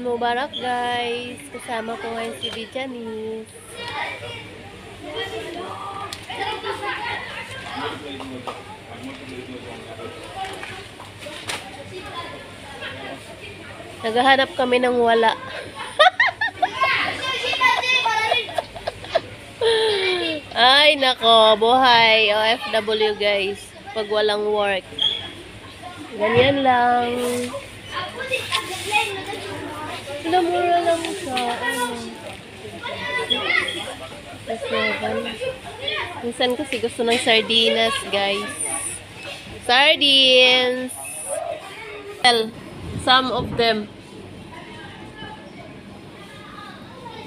Mubarak guys. Kasama ko ngayon si Bijanis. Naghahanap kami ng wala. Ay nako, buhay OFW guys. Pag walang work. Ganyan lang. Mura lang siya. Minsan kasi gusto ng sardinas, guys. Sardines. Well, some of them.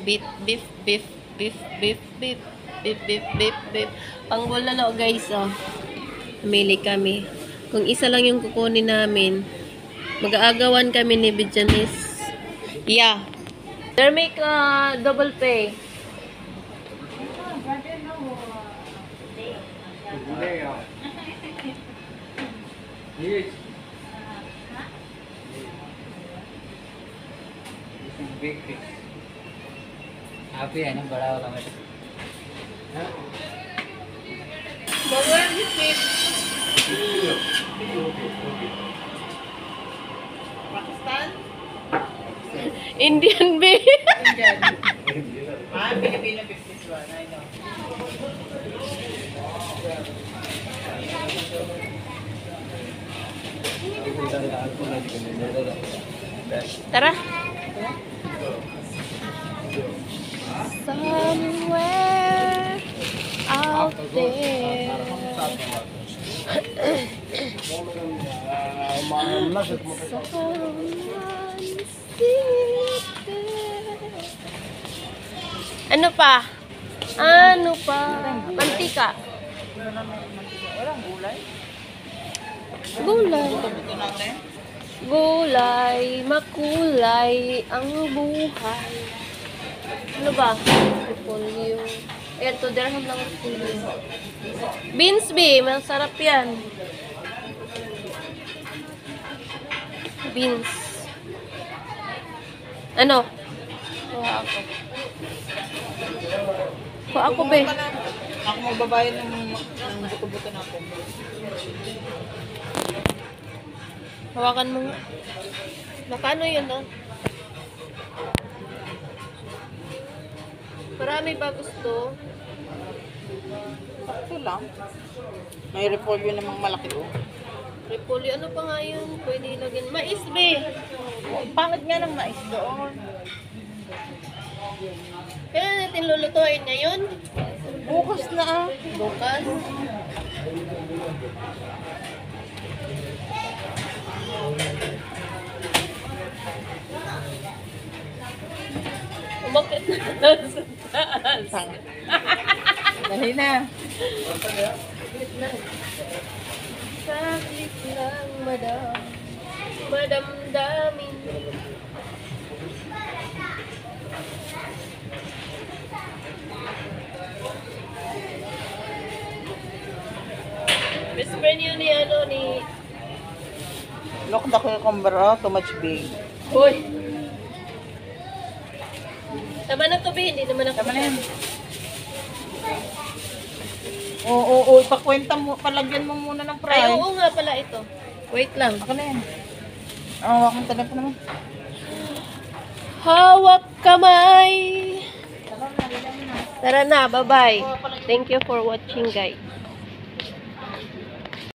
Beef, beef, beef, beef, beef, beef, beef, beef, beef, beef. Pangbulalo, guys, oh. Namili kami. Kung isa lang yung kukunin namin, mag-aagawan kami ni Bijanis. Yeah. They make double pay. Yes. Big fish. आप ही है ना बड़ा वाला मेरे Pakistan? Indian beef. Indian. Filipino 51, I know. Tara. Somewhere out there. Ano pa? Ano pa? Mantika. Walang gulay? Gulay. Ito natin. Gulay, makulay ang buhay. Ano ba? Repolyo. Ayan, 2 dirham lang ang repolyo. Beans bee, masarap yan. Beans. Ano? Kuha ako. Kuha ako, be. Ako magbabayad ng buto-buto natin. Hawakan mo nga. Nakano yun, ah? Marami ba gusto? Ito lang. May repolyo namang malaki oh. Repolyo, ano pa nga yun? Pwede ilagin. Mais, be. Pangit nga ng mais doon. Kailan natin lulutuin ngayon? Bukas na ah. Bukas. Umakit na sa taas. Dali na. Saglit lang, madam. Madamdamin. Best friend yun ni ano ni... Look, the cucumber oh, too much big. Hoy! Tama na to, be. Hindi naman ako. Tama na yan. Oo, ipakwenta mo, palagyan mo muna ng fry. Ay, oo nga pala ito. Wait lang. Ako na yan. Hawak mo telepono mo. Hawak kamay! Tara na, bye-bye. Thank you for watching, guys.